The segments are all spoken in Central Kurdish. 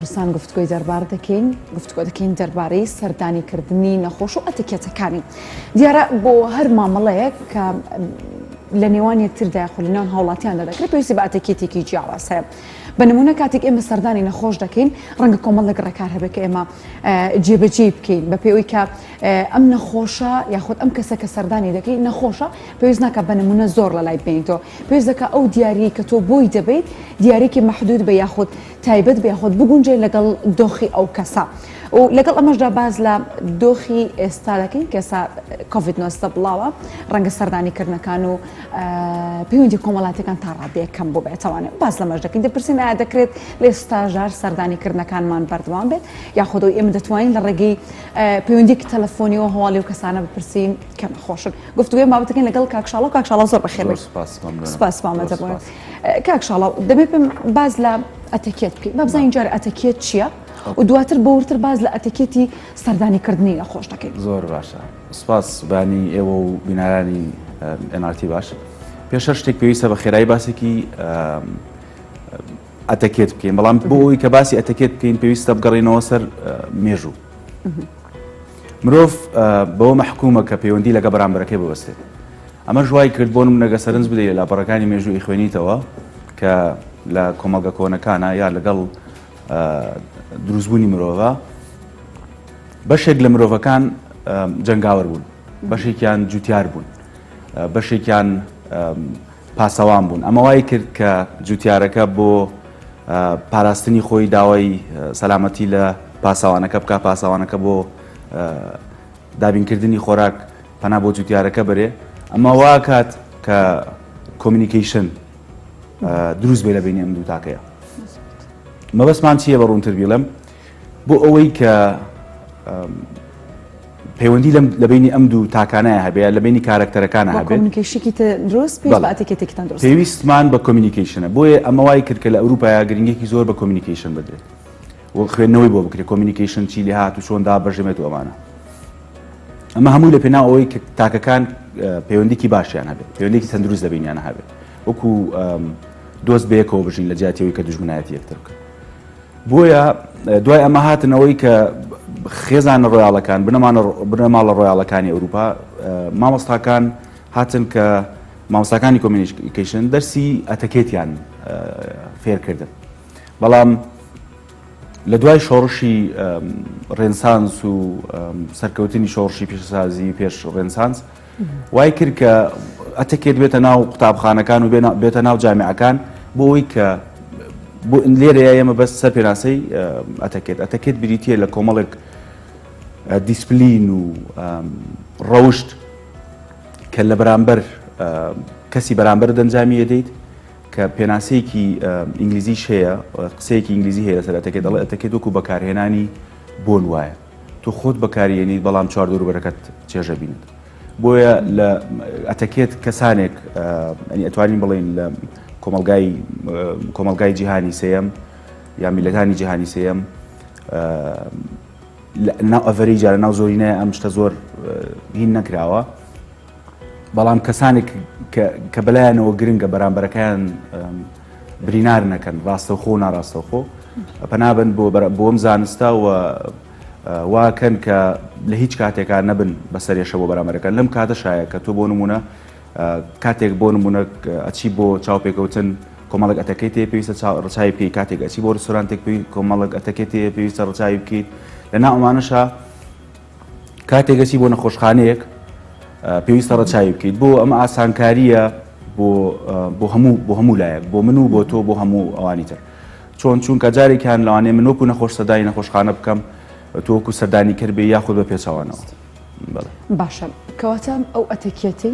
برسان گفتگوی دەربار دەکەین گفتگۆ دەکەین دەربارەی سەردانیکردنی نەخۆش و ئەتیکێتەکانی دیارە بۆ هەر مامەڵەیەک کە لە نێوان یەکتردا خۆ لە نێوان هاوڵاتیاندا دەکرێت پێویستی بە ئەتیکێتێکی جیاواز هەیە. بە نمونە کاتێک ئێمە سەردانی نەخۆش دەکەین ڕەنگە کۆمەڵێک ڕێکار هەبێت کە ئێمە جێبەجێ بکەین بە پێوەی کە ئەم نەخۆشە یاخود ئەم کەسە کە سەردانی دەکەین نەخۆشە پێویست ناکە بە نمونە زۆر لە لای بێنیتەوە پێویست دەکە ئەو دیاری کە تۆ بۆی دەبیت دیارێکی مەحدود بە یاخود تایبەت بە یاخود بگونجێ لەگەڵ دۆخی ئەو کەسە و لەگەڵ ئەمەشدا باز لە دۆخی ئێستا دەکەین کەسا کۆڤید-19 بڵاوە ڕەنگە سەردانیکردنەکان و پەیوەندی کۆمەڵاتیەکان تا ڕادەیە کەم بۆ بێتوانێت باز لەمەش دەکەین دەپرسین ئایا دەکرێت لە ستاژار سەردانیکردنەکانمان بەردەوام بێت یاخودەوەی ئێمە دەتوانین لە ڕێگەی پەیوەندیەکی تەلەفۆنی و هەواڵی و کەسانە بپرسین کە نەخۆشن گفتوگوی مابەتەکەین لەگەڵ کاکشاڵە و کاکشاڵە زۆر بەخێر بێت سپاس مامەتە بوون کاکشاڵە دەبێت پێم باز لە ئەتیکێت بکەین با بزانین جارە ئەتیکێت چییە و دواتر بەورتر باز لە ئەتیکێتی سەردانیکردنی نەخۆش دەکەین. زۆر باشە سپاس بانی ئێوە و بینارانی NRT باش پێشە شتێک پێویستە بە خێرایی باسێکی ئەتیکێت بکەین بەڵام بۆ ئەوی کە باسی ئەتیکێت بکەین پێویستە بگەڕێنەوە سەر مێژوو مرۆڤ بەوە مەحکومە کە پەیوەندی لەگە بەرامبەرەکەی ببەستێت ئەمە ژوای کرد بۆ نمونە سەرنج بدەیت لە لاپەڕەکانی مێژووی خوێنیتەوە کە لە کۆمەڵگە کۆنەکانە یا لەگەڵ دروستبوونی مرۆڤە بەشێک لە مرۆڤەکان جەنگاوەر بوون بەشێکیان جوتیار بوون بەشێکیان پاسەوان بوون ئەمە وای کرد کە جوتیارەکە بۆ پاراستنی خۆی داوای سەلامەتی لە پاسەوانەکە بکە پاسەوانەکە بۆ دابینکردنی خۆراک پەنا بۆ جوتیارەکە بەرێ ئەمە وا کات کە کۆمیونیکیشن دروست بێ لە بینی ئەم دوو تاکەیە مەبەستمان چییە بە ڕوونتر بیڵێم بۆ ئەوەی کە پەیوەندی لە بینی ئەم دوو تاکانەیە هەبێت لە بینی کارکتەرەکانە هەبێت کۆمیونیکیشنێکی دروست پێویست بە ئەتیکێتێکتان دروست پێویستمان بە کۆمیونیکیشنە بۆیە ئەمە وای کرد کە لە ئەوروپا گرنگێکی زۆر بە کۆمیونیکیشن بدرێت و خوێندنەوەی بۆ بکرێت کۆمیونیکیشن چی لێ هات و چۆن دابەژێمێت و ئەمانە ئەمە هەمووی لە پێناو ئەوەی کە تاکەکان پەیوەندیکی باشیان هەبێت پەیوەندێکی تەندروست لە بینیانە هەبێت وەکو دۆست بەیەکەوە بژین لە جیاتیەوەی کە دوژمنایەتی یەکتر بکەن بۆیە دوای ئەمە هاتنەوەی کە خێزانە ڕۆیاڵەکان بنەماڵە ڕۆیاڵەکانی ئەوروپا مامۆستاکان هاتن کە مامۆستاکانی کۆمیونیکیشن دەرسی ئەتیکێتیان فێرکردن بەڵام لە دوای شۆڕشی ڕێنسانس و سەرکەوتنی شۆڕشی پێشسازی پێش ڕێنسانس وای کرد کە ئەتیکێت بێتە ناو قوتابخانەکان و بێتە ناو جامعەکان بۆ ئەوەی کە بۆ لێرەیە ئێمە بەس سەر پێناسەی ئەتیکێت بریتیە لە کۆمەڵێک دیسپلین و ڕەوشت کە لە بەرامبەر کەسی بەرامبەر دەنجامی دەیت کە پێناسەیەکی ئینگلیزیش هەیە قسەیەکی ئینگلیزی هەیە لەسەر ئەتیکێت دەڵێ ئەتیکێت وەکو بەکارهێنانی بۆن وایە تۆ خۆت بەکارهێنیت بەڵام چواردەوروبەرەکەت چێژە بینیت بۆیە لە ئەتیکێت کەسانێک ئەتوانین بڵێن لە کۆمەلگای جیهانی سێەم یا میلەتانی جیهانی سێەم ناو ئەڤەرێجە لە ناو زۆرینەیە ئەم شتە زۆر هین نەکراوە بەڵام کەسانێک کە بەلایەنەوە گرنگە بەرامبەرەکەیان برینار نەکەن ڕاستەوخۆ و ناڕاستەوخۆ پەنابن بۆ ئەم زانستە و واکەن کە لە هیچ کاتێکا نەبن بەسەرێشە بۆ بەرامبەرەکەن لەم کاتەشایە کە تۆ بۆ نمونە کاتێک بۆ نمونە ئەچی بۆ چاوپێکەوتن کۆمەڵک ئەتیکێتێ پێویستە ڕچاوی بکەیت کاتێک ئەچی بۆ ڕێستۆرانتێک کۆمەڵک ئەتیکێتێ پێویستە ڕچاوی بکەیت لەناو ئەمانەشە کاتێک ئەچی بۆ نەخۆشخانەیەک پێویستە ڕچاوی بکەیت بۆ ئەمە ئاسانکاریە بۆ هەموو لایەک بۆ من و بۆ تۆ بۆ هەموو ئەوانی تر چونکە جارێکیان لەوانەیە من وەکو نەخۆش سەردانی نەخۆشخانە بکەم تۆ وەکو سەردانی کرد بێ یاخود بە پێچەوانەوە باشە کەواتە ئەو ئەتیکێتی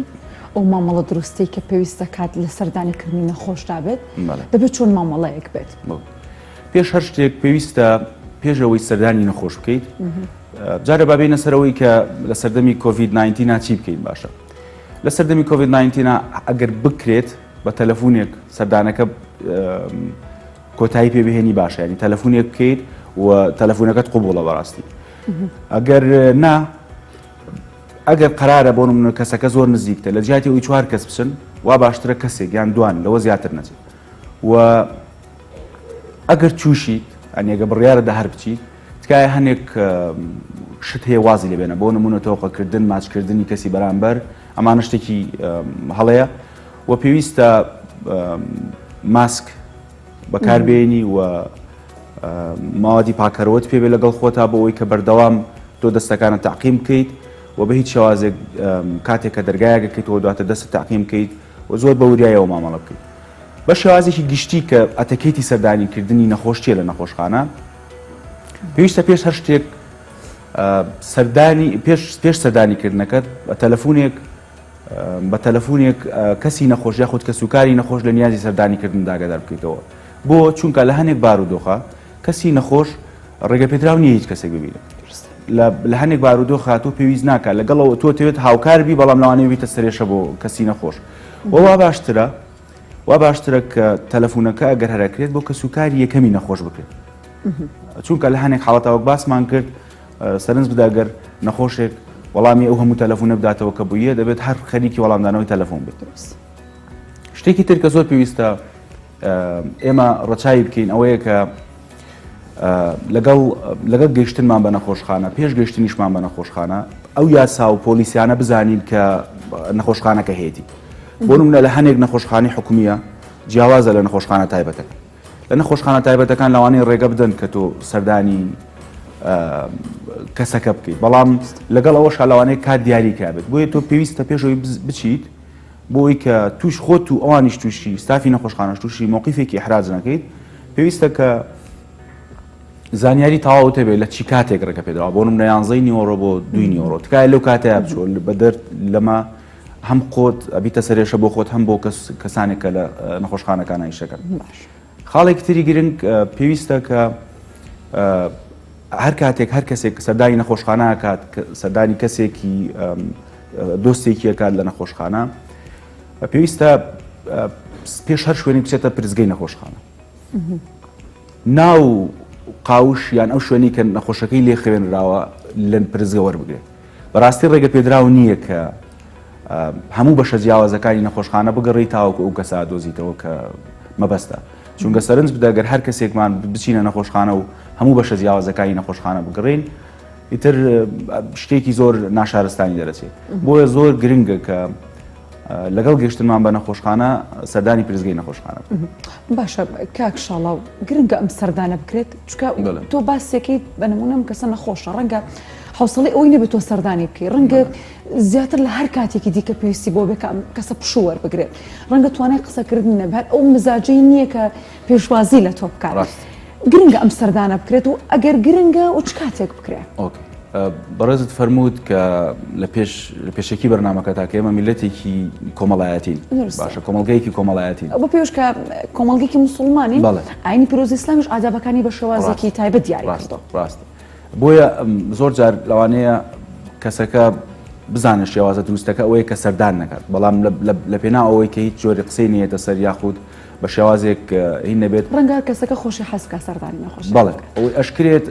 ئەو مامەڵە دروستی کە پێویست دەکات لە سەردانیکردنی نەخۆشدا بێت دەبێت چۆن مامەڵەیەک بێت پێش هەر شتێک پێویستە پێشەوەی سەردانی نەخۆش بکەیت جارە بابێنە سەرەوەی کە لە سەردەمی کۆڤید-19 چی بکەیت باشە لە سەردەمی کۆڤید-19 ئەگەر بکرێت بە تەلەفۆنێک سەردانەکە کۆتایی پێبهێنی باشە ینی تەلەفۆنێک بکەیت و تەلەفۆنەکەت قوبوڵە بەڕاستی ئەگەر نا ئەگەر قرارە بۆ نمونە کەسەکە زۆر نزیکتە لە جیاتی ئەوی 4 کەس بچن وا باشترە کەسێک یان دوان لەوە زیاتر نەچێت و ئەگەر چوشیت ئەنێگە بڕیارەدا هەر بچیت تکایە هەنێک شت هەیە وازی لێبێنە بۆ نمونە تۆقەکردن ماچکردنی کەسی بەرامبەر ئەمانە شتێکی هەڵەیە و پێویستە ماسک بەکاربێنی و ماوەدی پاکەرەوەت پێبێ لەگەڵ خۆتا بۆ ئەوەی کە بەردەوام تۆ دەستەکانە تەعقیم بکەیت و بە هیچ شێوازێک کاتێک کە دەرگایەکەکەیتەوە دواتە دەستە تەعقیم بکەیت و زۆر بە وریایەوە مامەڵە بکەیت. بە شێوازێکی گشتی کە ئەتەکەیتی سەردانیکردنی نەخۆش چیە لە نەخۆشخانە پێویستە پێش هەر شتێک پێش سەردانیکردنەکەت بە تەلەفۆنێک کەسی نەخۆش یاخود کە سوکاری نەخۆش لە نیازی سەردانیکردن داگادار بکەیتەوە بۆ چونکە لە هەنێک بارودۆخە کەسی نەخۆش ڕێگەپێدراو نییە هیچ کەسێک ببینێت لە هەنێک بارودۆخە تۆ پێویست ناکات لەگەڵەوە تۆ تەوێت هاوکاربی بەڵام لەوانەیە بیتە سەرێشە بۆ کەسی نەخۆش وا باشترە کە تەلەفۆنەکە ئەگەر هەرەکرێت بۆ کە سوکاری یەکەمی نەخۆش بکرێت چونکە لە هەنێک حاڵەتەوە باسمان کرد سەرنج بداگەر نەخۆشێک وەڵامی ئەو هەموو تەلەفۆنە بداتەوە کە بوویە دەبێت هەر خەریکی وەڵامدانەوەی تەلەفۆن بێت. شتێکی تر کە زۆر پێویستە ئێمە ڕەچاوی بکەین ئەوەیە کە لەگەڵ گەیشتنمان بە نەخۆشخانە پێش گەیشتنیشمان بە نەخۆشخانە ئەو یاسا و پۆلیسیانە بزانین کە نەخۆشخانەکە هەیەی بۆ نمونە لە هەنێک نەخۆشخانەی حکومیە جیاوازە لە نەخۆشخانە تایبەتەکە لە نەخۆشخانە تایبەتەکان لەوانەیە ڕێگە بدەن کە تۆ سەردانی کەسەکە بکەیت بەڵام لەگەڵ ئەوەش لەوانەیە کات دیاریکە بێت بۆیە تۆ پێویستە پێشەوەی بچیت بۆی کە توش خۆت و ئەوانیش تووشی ستافی نەخۆشخانەش تووشی موقیفێکی ئیحراز نەکەیت پێویستە کە زانیاری تەواو هەبێت لە چی کاتێک ڕێگە پێدراوە بۆ نمونە 11 نیوەڕۆ بۆ 2 نیوەڕۆ تکایە لەو کاتەیە بچۆ بە دەرد لەمە هەم خۆت ئەبیتە سەرێشە بۆ خۆت هەم بۆ کەسانێک کە لە نەخۆشخانەکان ئیشەکەن. خاڵێکی تری گرنگ پێویستە کە هەر کاتێک هەر کەسێک سەردانی نەخۆشخانە کات سەردانی کەسێکی دۆستێکی کات لە نەخۆشخانە پێویستە پێش هەر شوێنی بچێتە پرزگەی نەخۆشخانە ناو قاوش یان ئەو شوێنی کە نەخۆشەکەی لێ خوێنراوە لە پرزگە وەربگرێت بەڕاستی ڕێگە پێدراو نییە کە هەموو بەشە جیاوازەکانی نەخۆشخانە بگەڕی تاوەکو ئەو کەسا دۆزیتەوە کە مەبەستە چونکە سەرنج بدەگەر هەر کەسێکمان بچینە نەخۆشخانە و هەموو بەشە جیاوازەکانی نەخۆشخانە بگەڕین ئیتر شتێکی زۆر ناشارستانی دەرەچێت بۆیە زۆر گرنگە کە لەگەڵ گەشتمان بە نەخۆشخانە سەردانی پرزگەی نەخۆشخانە. باشە کاک شاڵاو گرنگە ئەم سەردانە بکرێت چونکە تۆ باسێکیت بە نمونەم کەسە نەخۆشە ڕەنگە حوسڵی ئەوی نەبێت تۆ سەردانی بکەیت ڕەنگە زیاتر لە هەر کاتێکی دیکە پێویستی بۆ بێت کەسە پشووەر بگرێت ڕەنگە توانای قسەکردن نەبێت ئەو مزاجی نییە کە پێشوازی لە تۆ بکات گرنگە ئەم سەردانە بکرێت و ئەگەر گرنگە و چ کاتێک بکرێت. بەڕێزت فەرمووت کە لە پێشەکی بەرنامەکە تاکە ئێمە میلەتێکی کۆمەڵایەتین باشە کۆمەڵگەیەکی کۆمەڵایەتین بۆ پێوش کە کۆمەڵگەیەکی موسڵمانی ئاینی پیرۆزی ئیسلامیش ئادابەکانی بە شێوازێکی تایبەت دیاری کردەوە. ڕاستە بۆیە زۆر جار لەوانەیە کەسەکە بزانە شێوازە دروستەکە ئەوەیە کە سەردان نەکات بەڵام لە پێنا ئەوەی کە هیچ جۆری قسەی نیەتە سەر یاخود بە شێوازێک هین نەبێت ڕەنگە کەسەکە خۆشی حەزکە سەردانی نەخۆش بەڵێ ئەوەی ئەشکرێت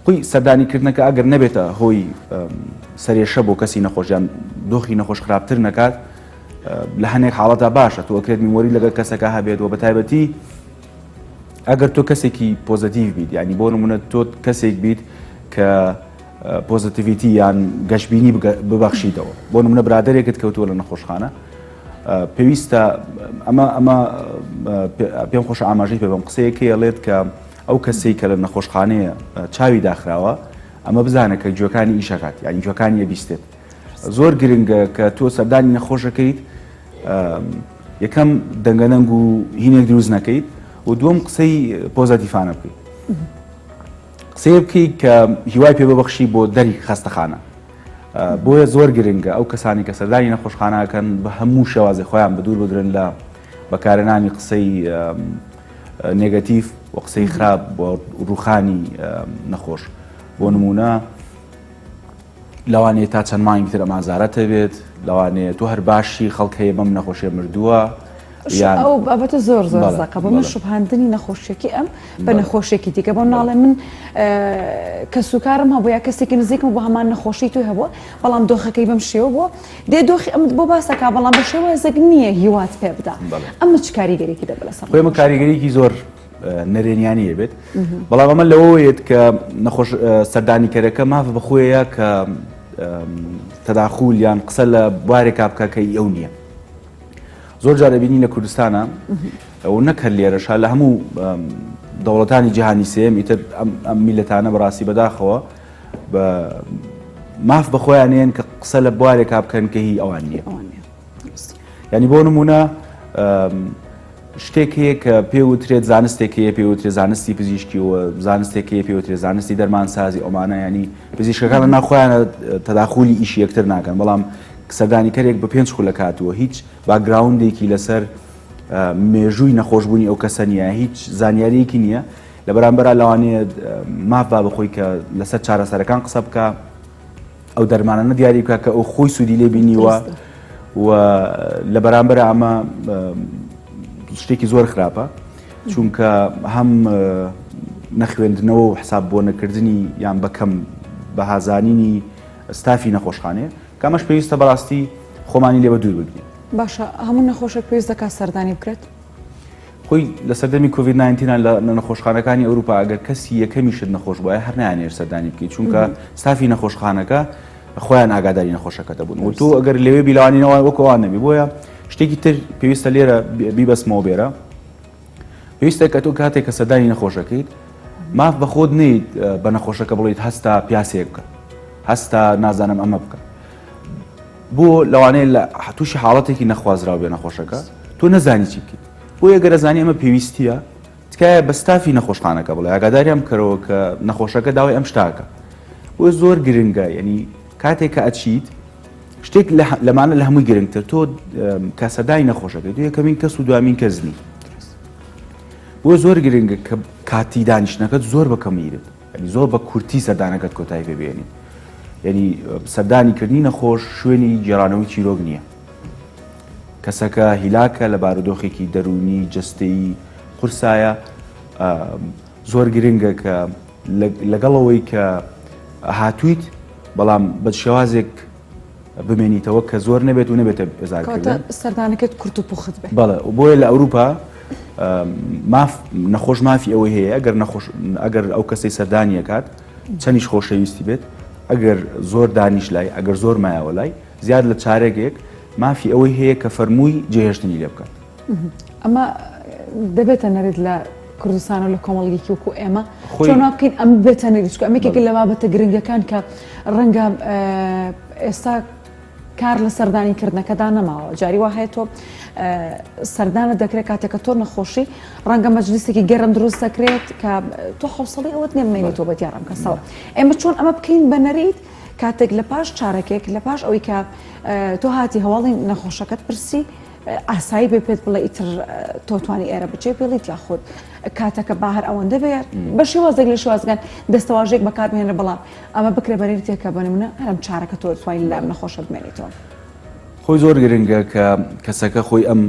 قوی سەردانیکردنەکە ئەگەر نەبێتە هۆی سەرێشە بۆ کەسی نەخۆشیان دۆخی نەخۆش خراپتر نەکات لە هەنێک حاڵەتە باشە تۆ ئەکرێت میمۆری لەگەر کەسەکە هەبێت و بە تایبەتی ئەگەر تۆ کەسێکی پۆزتیڤ بیت یعنی بۆ نمونە تۆ کەسێک بیت کە پۆزتیڤیتی یان گەشتبینی ببەخشیتەوە بۆ نمونە برادەرێکت کەوتووە لە نەخۆشخانە پێویستە ئەمە پێم خۆشە ئاماژەی پێ بەم قسەیەکە ئەڵێت کە ئەو کەسێک کە لە نەخۆشخانەیە چاوی داخراوە ئەمە بزانە کە جوەکانی ئیشەکات یعنی جوەکانی ئەبیستێت زۆر گرنگە کە تۆ سەردانی نەخۆشەکەیت یەکەم دەنگەنەنگ و هینێک دروست نەکەیت و دووەم قسەی پۆزتیڤانە بکەیت قسەیە بکەیت کە هیوای پێ ببەخشی بۆ دەری خەستەخانە بۆیە زۆر گرنگە ئەو کەسانی کە سەردانی نەخۆشخانەکەن بە هەموو شێوازی خۆیان بەدوور بدرن لە بەکارهێنانی قسەی نێگەتیڤ و قسەی خراپ بۆ ڕووخانی نەخۆش بۆ نمونە لەوانەیە تا چەند مانگی تر ئەمازارەتە بێت لەوانەیە تۆ هەر باشی خەڵک هەیە بەم نەخۆشیە مردووە ئەو بابەتە زۆر زۆر زەقە بە من شوبهاندنی نەخۆشیێکی ئەم بە نەخۆشیێکی دیکە بۆ ناڵێ من کە سوکارم هەبوو یا کەسێکی نزیکم بۆ هەمان نەخۆشی توی هەبووە بەڵام دۆخەکەی بەم شێوە بووە دێ دۆخی ئەمت بۆ باسەکە بەڵام بە شێوەیەک نییە هیوات پێ بدا ئەمە چ کاریگەریەکی دەبێت لەسەر ئێمە کاریگەریەکی زۆر نەرێنیانەیە بێت بەڵام ئەمە لەوەیەت کە نەخۆش سەردانیکەرەکە مافە بەخۆیە کە تەداخول یان قسە لە بوارێکا بکەکەی ئەو نییە زۆر جارە بینی لە کوردستانە ئەو نەکە لێرەش لە هەموو دەوڵەتانی جیهانی سێم ئیتر ئەم میلەتانە بەڕاستی بەداخەوە ماف بەخۆیانێن کە قسە لە بوارێکا بکەن کە هی ئەوان نییە ینی بۆ نمونە شتێک هەیە کە پێوترێت زانستێک هەیە پێوترێت زانستی پزیشکی و زانستێک هەیە پێوترێت زانستی دەرمانسازی ئەومانە ینی پزیشکەکان لە ناخۆیانە تەداخولی ئیشی یەکتر ناکەن بەڵام سەردانیکەرێک بە 5 خولە کاتووە هیچ باگراوندێکی لەسەر مێژووی نەخۆشبوونی ئەو کەسە نییە هیچ زانیاریەکی نییە لە بەرامبەر لەوانەیە ماف با بخۆی کە لەسەر چارەسەرەکان قسە بکە ئەو دەرمانانە دیاری بکە کە ئەو خۆی سوودی لێ بینیوە و لە بەرامبەر ئەمە شتێکی زۆر خراپە چونکە هەم نەخوێندنەوە و حساب بۆ نەکردنی یان بەکەم بەهازانینی ستافی نەخۆشخانەیە کامەش پێویستە بەڕاستی خۆمانی لێوە دوور بگرین باشە هەموو نەخۆشێک پێویست دەکات سەردانی بکرێت خۆی لە سەردەمی کۆڤید-19 لە نەخۆشخانەکانی ئەوروپا ئەگەر کەسی یەکەمیشت نەخۆش بووە هەر نایانێت سەردانی بکەیت چونکە ستافی نەخۆشخانەکە خۆیان ئاگاداری نەخۆشەکە دەبوون و تۆ ئەگەر لەوێ بیلوانینەوە وەکەوان نەبی بۆیە شتێکی تر پێویستە لێرە بیبەسمەوە بێرە پێویستە کە تۆ کاتێک کە سەردانی نەخۆشەکەیت ماف بە خۆت نەیت بە نەخۆشەکە بڵیت هەستا پیاسێک بکە هەستا نازانم ئەمە بکە بۆ لەوانەیە لە تووشی حاڵەتێکی نەخوازراو بێ نەخۆشەکە تۆ نەزانی چی بکەیت بۆ ئەگەر ئەزانی ئەمە پێویستیە تکایە بە ستافی نەخۆشخانەکە بڵێ ئاگاداریان بکەرەوە کە نەخۆشەکە داوای ئەم شتاکە بۆ زۆر گرنگە یعنی کاتێک کە ئەچیت شتێک لەمانە لە هەمووی گرنگتر تۆ کە سەردانی نەخۆشەکەی تۆ یەکەمین کەس و دوامین کەس نی بۆ زۆر گرنگە کە کاتی دانیشتنەکەت زۆر بەکەمیرت ینی زۆر بە کورتی سەردانەکەت کۆتایی پێبێنی یعنی سەردانیکردنی نەخۆش شوێنی گێڕانەوەی چیرۆک نییە کەسەکە هیلاکە لە بارودۆخێکی دەرونی جستەیی قورسایە زۆر گرنگە کە لەگەڵەوەی کە هاتوویت بەڵام بە شێوازێک بمێنیتەوە کە زۆر نەبێت و نەبێتە ئێزارکردن سەردانەکەت کورت و پوخت بێت بەڵێ بۆیە لە ئەوروپا نەخۆش مافی ئەوەی هەیە ئەگەر ئەو کەسەی سەردانیەکات چەندیش خۆشەویستی بێت ئەگەر زۆر دانیش لای ئەگەر زۆر مایەوە لای زیاد لە چارێکێک مافی ئەوەی هەیە کە فەرمووی جێهێشتنی لێ بکات ئەمە دەبێتە نەرێت لە کوردستان و لە کۆمەڵگەیەکی وەکو ئێمە چۆن بکەین ئەم بێتە نەریت چکە ئەمێکێک لە بابەتە گرنگەکان کە ڕەنگە ئێستا کار لە سەردانیکردنەکەدا نەماوە جاری وا هەیە تۆ سەردانە دەکرێت کاتێکە تۆ نەخۆشی ڕەنگە مەجلیسێکی گەرم دروست دەکرێت کە تۆ حوسڵی ئەوەت نێمێنی تۆ بە دیارم کەسەوە ئێمە چۆن ئەمە بکەین بە نەریت کاتێک لە پاش چارەکێک لە پاش ئەوەی کە تۆ هاتی هەواڵی نەخۆشەکەت پرسی ئاسایی بێ پێت بڵێ ئیتر تۆتوانی ئێرە بچێ پێڵیت لە خۆت کاتەکە باهر ئەوەندە بێت بە شێوازێک لە شێوازگان دەستەواژێک بەکاربهێنرە بەڵام ئەمە بکرێ بەرێتێکە بنمونە هەرم چارەکە تۆ توانین لە نەخۆشە بمێنیتەوە خۆی زۆر گرنگە کە کەسەکە خۆی ئەم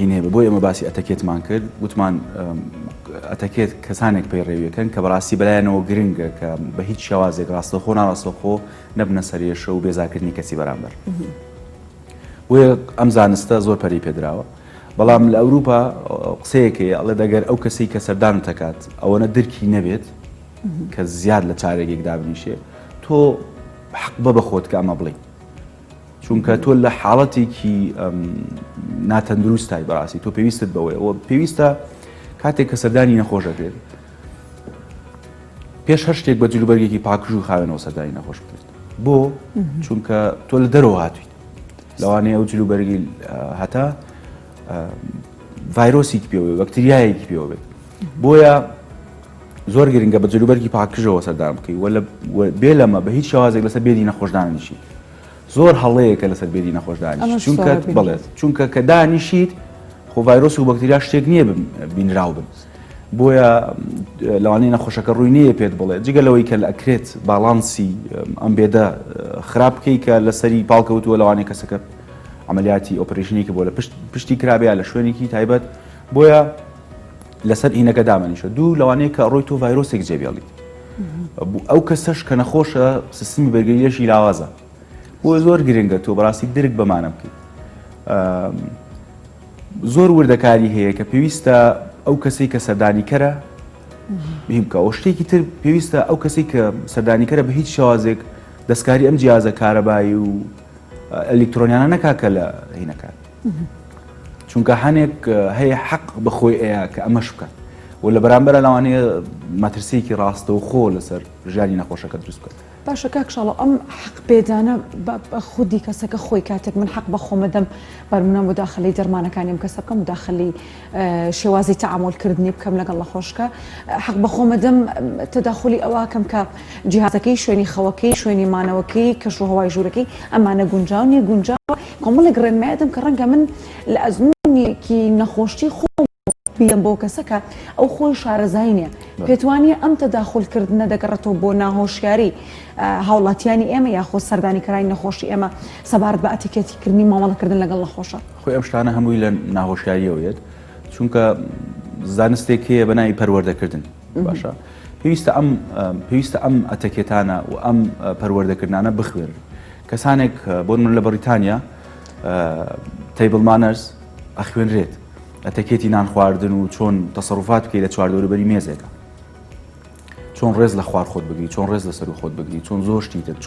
هینێ بۆی ئەمە باسی ئەتەکێتمان کرد وتمان ئەتەکێت کەسانێک پەیڕێویەکەن کە بەڕاستی بەلایەنەوە گرنگە کە بە هیچ شێوازێک ڕاستەخۆ ناڕاستەخۆ نەبنە سەرێشە و بێزارکردنی کەسی بەرامبەر بۆیە ئەم زانستە زۆر پەری پێدراوە بەڵام لە ئەوروپا قسەیەکەیە ئەڵێ دەگەر ئەو کەسی کە سەردان دەکات ئەوەنە درکی نەبێت کە زیاد لە چارێکێک دابنیشێ تۆ حەق بە بەخۆت کە ئەمە بڵێ چونکە تۆ لە حاڵەتێکی ناتەندروستای بەڕاستی تۆ پێویستت بەوەی ئەوە پێویستە کاتێک کە سەردانی نەخۆشەکرێت پێش هەر شتێک بە جلوبەرگێکی پاکژ و خاوێنەوە سەردانی نەخۆش بکرێت بۆ چونکە تۆ لە دەرەوە هاتوویت لەوانەیە ئەو جلوبەرگی هەتا ڤایرۆسێکی پێوە بەکتریایەکی پێوە بێت بۆیە زۆر گرنگە بە جلوبەرگی پاکژەوە سەردان بکەی بێ لەمە بە هیچ شێوازێک لەسەر بێدی نەخۆشدانیشی زۆر هەڵەیەکە لەسەر بێدی نەخۆشدانیش چونکە بڵێت چونکە کە دانیشیت خۆ ڤایرۆس و بەکتریا شتێک نییە بینراو بن بۆیە لەوانەیە نەخۆشەکە ڕووی نییە پێت بڵێ جگەلەوەی کە ئەکرێت باڵانسی ئەم بێدە خراپ بکەی کە لەسەری پاڵکەوتووە لەوانەیە کەسەکە عملیاتی ئۆپەرێشنێکی بۆ لە پشتی کرابێ لە شوێنێکی تایبەت بۆیە لەسەر ئینەکە دامەنیشە دوو لەوانەیە کە ڕۆی تۆ ڤایرۆسێک جێبێڵیت ئەو کەسەش کە نەخۆشە سیستمی بەرگریەشی لاوازە بۆ زۆر گرنگە تۆ بەڕاستی درک بەمانە بکەیت زۆر وردەکاری هەیە کە پێویستە ئەو کەسەی کە سەردانیکەرە بیم بکەوە. شتێکی تر پێویستە ئەو کەسەی کە سەردانیکەرە بە هیچ شێوازێک دەستکاری ئەم جیازە کارەبایی و ئەلکترۆنیانە نەکا کە لە هینەکان، چونکە هەنێک هەیە حەق بەخۆی ئەیە کە ئەمەش بکات و لە بەرامبەرە لەوانەیە مەترسیەکی ڕاستە و خۆ لەسەر ژیانی نەخۆشەکە دروست بکات. باشە کاکشاڵە ئەم حەق پێدانە بە خودی کەسەکە خۆی کاتێک من حەق بە خۆمەدەم بەرمونە مداخلەی دەرمانەکانی ئەم کەسە بکەم، مداخلەی شێوازی تەعاملکردنی بکەم لەگەڵ نەخۆشکە، حەق بە خۆمەدەم تەداخلی ئەوەکەم کە جیهازەکەی شوێنی خەوەکەی شوێنی مانەوەکەی کەشوهەوای ژوورەکەی ئەمانە گونجاو نیە گونجاوە کۆمەڵێک ڕێنمایەدەم کە ڕەنگە من لە ئەزمونێکی نەخۆشی خۆم بیان بۆ کەسەکە ئەو خۆی شارەزای نییە پێتوانیە ئەم تەداخلکردنە دەگەڕێتەوە بۆ ناهۆشیاری هاوڵاتیانی ئێمە یاخۆ سەردانیکەرانی نەخۆشی ئێمە سەبارەت بە ئەتیکێتیکردنی مامەڵەکردن لەگەڵ نەخۆشە. خۆی ئەم شتانە هەمووی لە ناهۆشیاریەوەیەت، چونکە زانستێک هەیە بە ناوی پەروەردەکردن. باشە پێویستە ئەم ئەتەکێتانە و ئەم پەروەردەکردانە بخوێن. کەسانێک بۆن من لە بەریتانیا تیبل مانرز ئەخوێنرێت، ئەتەکێتی نان خواردن و چۆن تەسەڕوفات بکەیت لە چواردەوروبەری مێزێکە، چۆن ڕێز لە خوار خۆت بگری، چۆن ڕێز لە سەر خۆت بگری، چۆن زۆر شتیتر،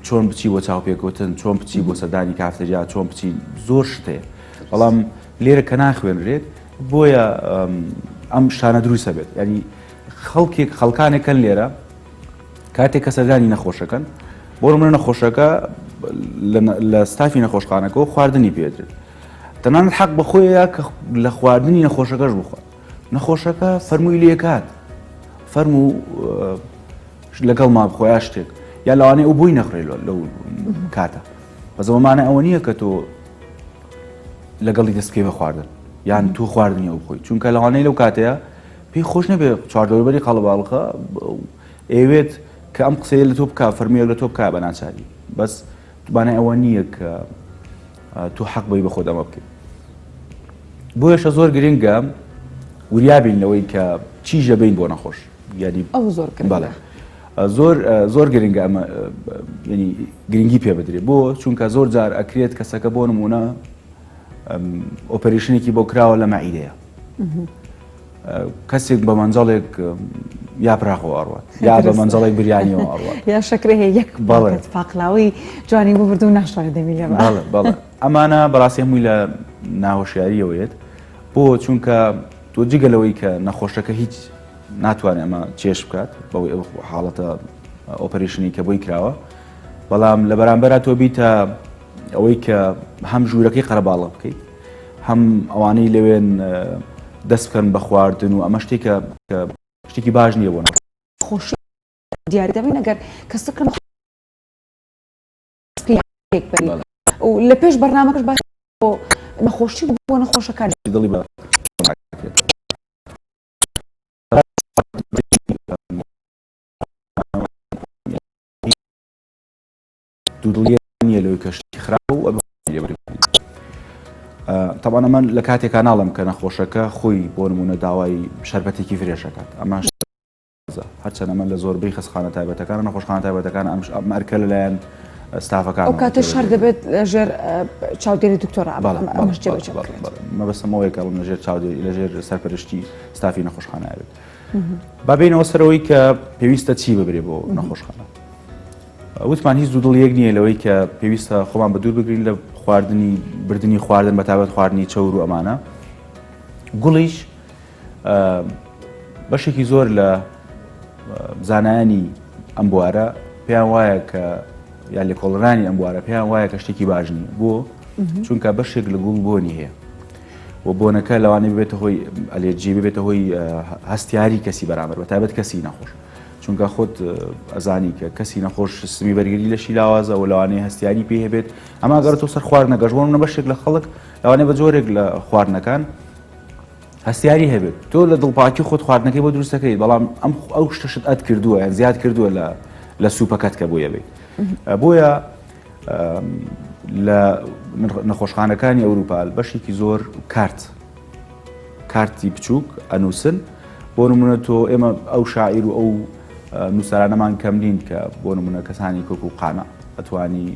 چۆن بچی بۆ چاوپێکوتن، چۆن بچی بۆ سەردانی کافتەریا، چۆن بچی زۆر شتەیە. بەڵام لێرە کە ناخوێنرێت بۆیە ئەم شتانە دروستە بێت. ینی خەڵکانێکن لێرە کاتێک کە سەردانی نەخۆشەکەن بۆ منە نەخۆشەکە لە ستافی نەخۆشخانەکەەوە خواردنی پێدرێت. تەنانەت حەق بەخۆیە کە لە خواردنی نەخۆشەکەش بخوات. نەخۆشەکە فەرمووی لێکات، فەرموو لەگەڵ ما بخۆیا شتێک یا لەوانەیە ئەو بۆی نەخڕێ لەو کاتە. بە زەمانە ئەوە نییە کە تۆ لەگەڵی دەستکەی بە خواردن یان تو خواردنی ئەو بخۆی، چونکە لەوانەیە لەو کاتەیە پێی خۆش نەبێ چواردەوروبەری قەڵەباڵغە ئەوێت کە ئەم قسەیە لە تۆ بکا، فەرمیێک لە تۆ بکا بە ناچاری. بەس توانای ئەوە نییە کە تو حەق بەی بە خۆت ئەمە بکەیت. بۆیەشە زۆر گرنگە وریابین لەوەی کە چی ژەبین بۆ نەخۆش، یعنی ئەو زۆر بەڵێ زۆر گرنگە ئەمە ینی گرنگی پێ بدرێت بۆ چونکە زۆر جار ئەکرێت کەسەکە بۆ نمونە ئۆپەرێشنێکی بۆ کراوە لە مەعیدەیە، کەسێک بە مەنجەڵێک یا پراخەوە ئەڕوات یا بە مەنجەڵێک بریانیەوە ئەڕوات یا شەکرە هەیە یەک پاقلاوی جوانی بۆ بردو ناشتوانێت دەمیلێ. بەڵێ ئەمانە بەڕاستی هەمووی لە ناهۆشیاریەوەیەت بۆ چونکە تۆ جگەلەوەی کە نەخۆشەکە هیچ ناتوانێت ئەمە چێش بکات بەوەی ئەو حاڵەتە ئۆپەرێشنی کە بۆی کراوە، بەڵام لە بەرامبەرە تۆ بیتە ئەوەی کە هەم ژوورەکەی قەرەباڵغ بکەیت، هەم ئەوانەی لەوێن دەست بکەن بە خواردن و ئەمە شتێکی باش نییە بۆ نەخۆشی دیاری دەبین ئەگەر کەسەکە و لە پێش بەرنامەکەش باش نەخۆشی بۆ نەخۆشەکان دڵی بە دوودڵیە نییە لەوەی کەشتی خراپ و طبعا ئەمە لە کاتێکا ناڵم کە نەخۆشەکە خۆی بۆ نمونە داوای شەربەتێکی فرێشەکات، ئەمە هەرچەند ئەمە لە زۆربەی خەستخانە تایبەتەکان نەخۆشخانە تایبەتەکان ئەم ئەرکە لەلایەن ستافەکان ئەو کاتە شەر دەبێت لەژێر چاودێری دکتۆرە مەبەستەمەوەیکە لەژێر چاودێری لەژێر سەرپەرشتی ستافی نەخۆشخانە بێت. با بینەوە سەرەوەی کە پێویستە چی ببرێ بۆ نەخۆشخانە. وتمان هیچ دوودڵیەک نییە لەوەی کە پێویستە خۆمان بە دوور بگرین لە خواردنی بردننی خواردن بە تابەت خواردنی چەور و ئەمانە. گوڵیش بەشێکی زۆر لە زانایانی ئەم بوارە پێیان وایە کە یا لێکۆڵڕانی ئەم بوارە پێیان وایە کە شتێکی باش نییە بۆ چونکە بەشێک لە گوڵ بۆنی هەیە و بۆنەکە لەوانەیە ببێتە هۆی ئەلێرجی، ببێتە هۆی هەستیاری کەسی بەرامبەر بە تایبەت کەسی نەخۆش، چونکە خۆت ئەزانی کە کەسی نەخۆش سمی بەرگری لەشی لاوازە و لەوانەیە هەستیاری پێ هەبێت. ئەمە گەڕێتەوە سەر خواردنەکە ژوانە بەشێک لە خەڵک لەوانەیە بە جۆرێک لە خواردنەکان هەستیاری هەبێت، تۆ لە دڵپاکی خۆت خواردنەکەی بۆ دروستەکەیت، بەڵام ئەو شتەشت ئەت کردووە یان زیاد کردووە لە سوپەکەت کە بۆیە بێت. بۆیە لە نەخۆشخانەکانی ئەوروپا بەشێکی زۆر کارتی بچووک ئەنووسن بۆ نمونە تۆ ئێمە ئەو شاعیر و ئەو نووسەرانەمان کەم نین کە بۆ نمونە کەسانی کۆکو قانە ئەتوانی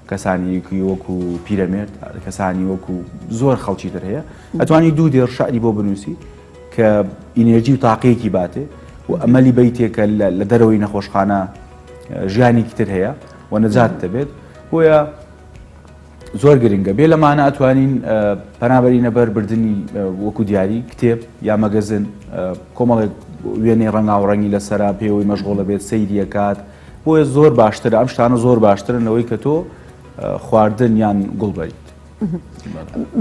کەسانیکی وەکو پیرەمێرد، کەسانی وەکو زۆر خەڵکی تر هەیە ئەتوانی دوو دێر شعری بۆ بنووسی کە ئینێرجی و تاقەیەکی باتێ و ئەمەلی بیتێکە لە دەرەوەی نەخۆشخانە ژیانێکی تر هەیە و نەجات دەبێت بۆیە زۆر گرنگە بێ لەمانە ئەتوانین پەنابەری نەبەربردننی وەکو دیاری کتێب یا مەگەزن کۆمەڵێک وێنەی ڕەنگاوڕەنگی لەسەرا پێوەی مەشغوڵە بێت سەیریەکات بۆیە زۆر باشترە ئەم شتانە زۆر باشترن لەوەی کە تۆ خواردن یان گوڵبەریت.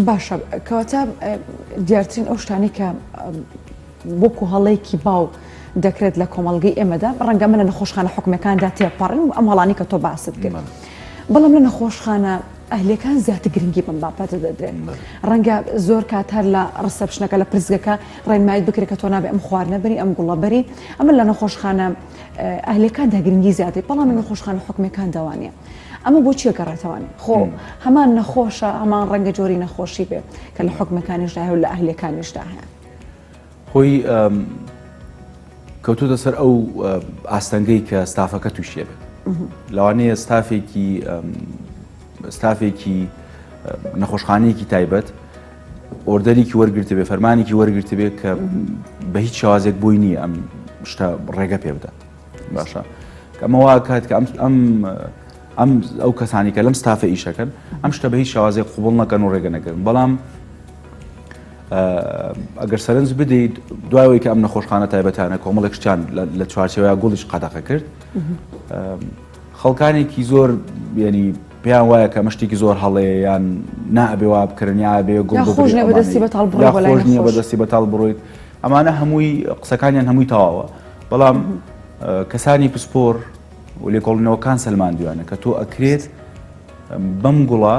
باشە کەواتە دیارترین ئەو شتانی کە وەکو هەڵەیەکی باو دەکرێت لە کۆمەڵگەی ئێمەدا ڕەنگە منە نەخۆشخانە حکومەکاندا تێپەڕن و ئەم هەڵانی کە تۆ باست کرد بەڵام لە نەخۆشخانە ئەهلەکان زیاتر گرنگی بم بابەتە دەدرێت ڕەنگە زۆر کات هەر لە ڕسەپشنەکە لە پرزگەکە ڕێنمایت بکرێت کە تۆ نابێت ئەم خواردنەبەری ئەم گوڵەبەری ئەمە لە نەخۆشخانە ئەهلەکاندا گرنگی زیاتر بەڵام لە نەخۆشخانە حکومەکان داوانە ئەمە بۆچیە گەڕێتەوانی خۆ هەمان نەخۆشە هەمان ڕەنگە جۆری نەخۆشی بێت کە لە حکومەکانیشدا هەیە و لە ئەهلەکانیشدا هەیە خۆی کەوتوتە سەر ئەو ئاستەنگەی کە ستافەکە تووشێ بێت لەوانەیە ستافێکی نەخۆشخانەیەکی تایبەت ئۆردەرێکی وەرگرتە بێ فەرمانێکی وەرگرتە بێت کە بە هیچ شێوازێک بووی نییە ئەم شتە ڕێگە پێ بدە باشە ئەمەوا کات کە ئەم ئەو کەسانی کە لەم ستافە ئیشەکەن ئەم شتە بە هیچ شێوازێک قوبوڵ نەکەن و ڕێگە نەکەن بەڵام ئەگەر سەرنج بدەیت دوایەوەی کە ئەم نەخۆشخانە تایبەتانە کۆمەڵێک شتیان لە چوارچێوەیە گوڵیش قەدەغە کرد خەڵکانێکی زۆر ینی پێیان وایە کە مشتێکی زۆر هەڵەیە یان نابێ وا بکردن یا بێ گوڵ خۆش نییە بەدەستی بەتاڵ بڕۆیت ئەمانە هەمووی قسەکانیان هەمووی تەواوە بەڵام کەسانی پسپۆر و لێکۆڵینەوەکان سەلماندویانە کە تۆ ئەکرێت بەم گوڵە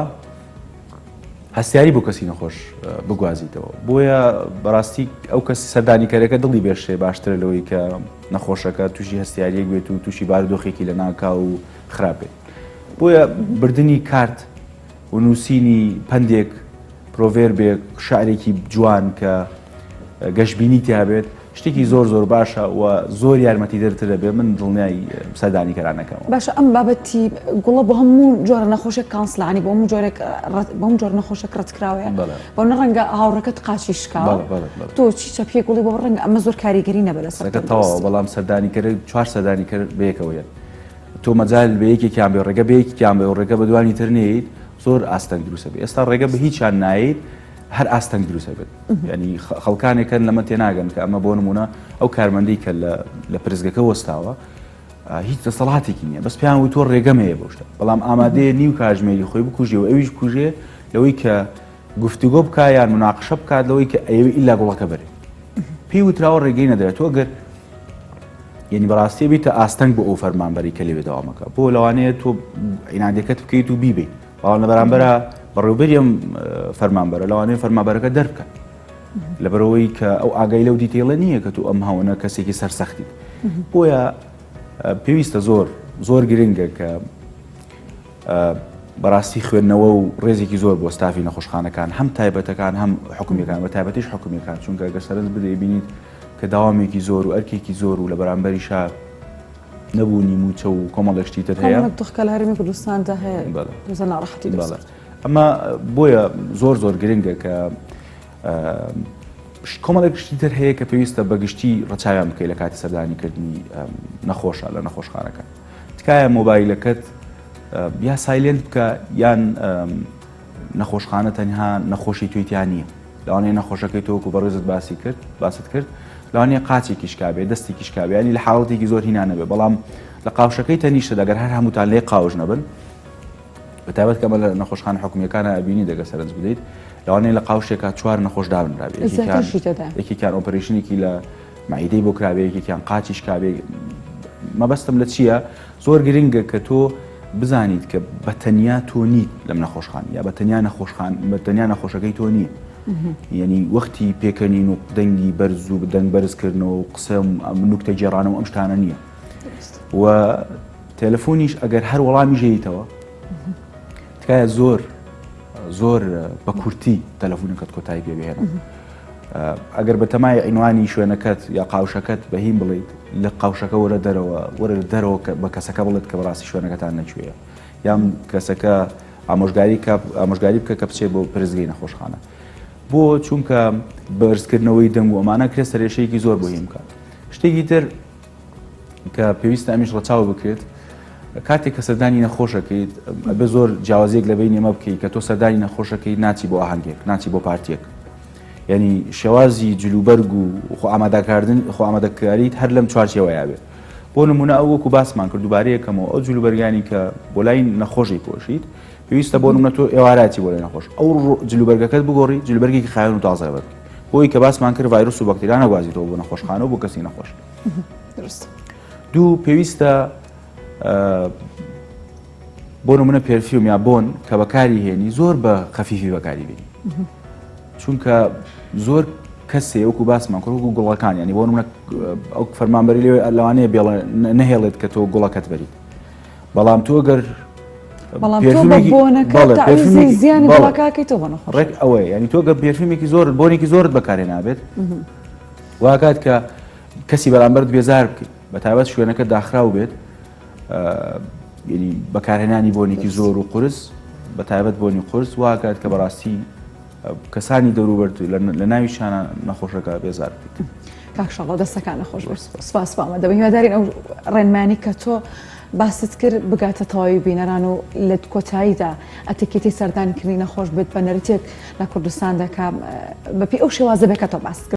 هەستیاری بۆ کەسی نەخۆش بگوازیتەوە بۆیە بەڕاستی ئەو کەسی سەردانیکەرەکە دڵی بێشێ باشترە لەوەی کە نەخۆشەکە تووشی هەستیاریەک بێت و تووشی بارودۆخێکی لە ناکا و خراپێت بۆیە بردننی کارت و نووسینی پندێک پرۆڤێربێک شعرێکی جوان کە گەشتبینی تیابێت شتێکی زۆر زۆر باشە و زۆر یارمەتی دەرترە بێ من دڵنیای سەردانیکەرانەکەمەوە باشە ئەم بابەتی گوڵە بۆ هەموو جۆرە نەخۆشێک کانسلانی بۆ هەموو جۆر نەخۆشە ڕەتکراوەیە بۆ ڕەنگە هاوڕەکەت قاچی شکاوە تۆ چیچە پێ گوڵی بۆ ڕەنگە ئەمە زۆر کاریگەری نەبێت لەسەرەکەتەوە بەڵام سەردانیکەر چوار سەردانیکەر بەیەکەوەیە تۆ مەجال بە یەکێکیان بێ ڕێگە بە یەکێکیان بێ و ڕێگە بە دوانی تر نێیت زۆر ئاستەنگ دروستە بێت ئێستا ڕێگە بە هیچیان نایت هەر ئاستەنگ دروستە بێت ینی خەڵکانێکن لەمە تێناگەن کە ئەمە بۆ نمونە ئەو کارمەندی کە لە پرزگەکە وەستاوە هیچ دەسەڵاتێکی نییە بەس پیان و تۆ ڕێگەمەیە بۆ شتە بەڵام ئامادەیە نیو کاژمێری خۆی بکوژێ و ئەویش کوژێ لەوەی کە گفتوگۆ بکە یان مناقشە بکات لەوەی کە ئەوێ ئیلا گوڵەکە بەرێ پێی وتراوە ڕێگەی نەدرێت تۆ گەر یعنی بەڕاستی بیتە ئاستەنگ بۆ ئەو فەرمانبەری کە لێوێ داوامەکە بۆ لەوانەیە تۆ عینادەکەت بکەیت و بیبێت بەڵام لە بەرامبەرە بەڕێوەبەری ئەم فەرمانبەرە لەوانەیە فەرمانبەرەکە دەربکەن لەبەرەوەی کە ئەو ئاگای لەو دیتێڵە نییە کە تو ئەم هەونە کەسێکی سەرسەختی بۆیە پێویستە زۆر گرنگە کە بەڕاستی خوێندنەوە و ڕێزێکی زۆر بۆ ستافی نەخۆشخانەکان هەم تایبەتەکان هەم حکومیەکان بە تایبەتیش حکومیەکان چونکە ئەگەر سەرنج بدەی بینیت کە داوامێکی زۆر و ئەرکێکی زۆر و لە بەرامبەری شار نەبوونی موچە و کۆمەڵێشتی تر هەیە دخکە لە هەرمی کوردستاندا هەیە ناڕەحەتی ئەمە بۆیە زۆر گرنگە کە کۆمەڵێک گشتی تر هەیە کە پێویستە بەگشتی ڕەچاویان بکەیت لە کاتی سەردانیکردنی نەخۆشە لە نەخۆشخانەکان تکایە مۆبایلەکەت یا سایلێنت بکە یان نەخۆشخانە تەنها نەخۆشی تویتیان نییە لەوانەیە نەخۆشەکەی تۆکو بەڕێزت باست کرد لەوانەیە قاچێکی شکابێ دەستێکی شکابێ ینی لە حاڵەتێکی زۆر هینانەبێ بەڵام لە قاوشەکەی تەنیشتە دەگەر هەر هەمووتان لێ قاوژ نەبن بەتایبەت کەمە لە نەخۆشخانە حکومیەکانە ئەبینی دەگە سەرنج بدەیت لەوانەیە لە قاوشێکە چوار نەخۆش دابنرابێت یەکێکیان ئۆپەرێشنێکی لە معیدەی بۆ کرابێ یەکێکیان قاچی شکابێ مەبەستم لە چییە زۆر گرنگە کە تۆ بزانیت کە بەتەنیا تۆ نیت لەم نەخۆشخان یا بەتەنیا نەخۆشەکەی تۆ نییە یعنی وەختی پێکەنین و دەنگی بەرز و دەنگ بەرزکردنەوە و قسەم نوکتە جێڕانەوە ئەم شتانە نییە و تەلەفۆنیش ئەگەر هەر وەڵامی ژێیتەوە تکایە زۆر بە کورتی تەلەفۆنەکەت کۆتایی پێبێنە ئەگەر بە تەمای عینوانی شوێنەکەت یا قاوشەکەت بەهیم بڵیت لە قاوشەکە وەرە دەرەوە بە کەسەکە بڵێت کە بەڕاستی شوێنەکەتان نەچوێە یان کەسەکە ئامۆژگاری بکە کە بچێت بۆ پرزگەی نەخۆشخانە بۆ چونکە بەرزکردنەوەی دەنگ و ئەمانە کرێ سەرێشەیەکی زۆر بۆ هیم بکات. شتێکی تر کە پێویستە ئەمیش ڕەچاو بکرێت کاتێک کە سەردانی نەخۆشەکەیت بە زۆر جیاوازێک لەبەی نێمە بکەیت کە تۆ سەردانی نەخۆشەکەی ناچی بۆ ئاهەنگێک ناچی بۆ پارتیەک. یعنی شێوازی جلوبەرگ و خۆ ئامادەکاردن خۆ ئامادەکاریت هەر لەم چوارچێوەیە بێت. بۆ نمونە ئەو وەکو باسمان کرد دووبارەیەکەمەوە ئەو جلوبەرگانی کە بۆ لای نەخۆشی پۆشیت پێویستە بۆ نمونە تۆ ئێوارەتی بۆ لای نەخۆش ئەو جلوبەرگەکەت بگۆڕی جلوبەرگێکی خایەن و تازە بەر بۆی کە باسمان کرد ڤایرۆس و بەکتێریا نەگوازیتەوە بۆ نەخۆشخانە و بۆ کەسی نەخۆش. دوو پێویستە بۆ نمونە پێرفیوم یا بۆن کە بەکاری هێنی زۆر بە خەفیفی بەکاری بێنی چونکە زۆر کەسێ وەکو باسمان کرد وەکو گوڵەکان ینی بۆ نمونە ئەو فەرمانبەری لەوانەیە بێڵە نەهێڵێت کە تۆ گوڵەکەت بەریت بەڵام تۆ گەر ڕێک ئەوەیە ینی تۆ گەر پێرفیومێکی زۆر بۆنێکی زۆرت بەکارێ نابێت واکات کە کەسی بەرامبەرت بێزار بکەیت بە تایبەت شوێنەکە داخراو بێت ینی بەکارهێنانی بۆنێکی زۆر و قورس بە تایبەت بۆنی قورس واکات کە بەڕاستی کەسانی دەوروبەرت لە ناوی شانە نەخۆشەکە بێزار بکەیت. کاکشەڵڵا دەستەکان نەخۆش سپاس بامە دەبێت هیوادارین ئەو ڕێنمانی کە تۆ باست کرد بگاتە تەواوی بینەران و لە کۆتاییدا ئەتیکێتی سەردانکردنی نەخۆش بێت بە نەرتێک لە کوردستان دەکات بەپی ئەو شێوازە بێت کە تۆ باست کرد.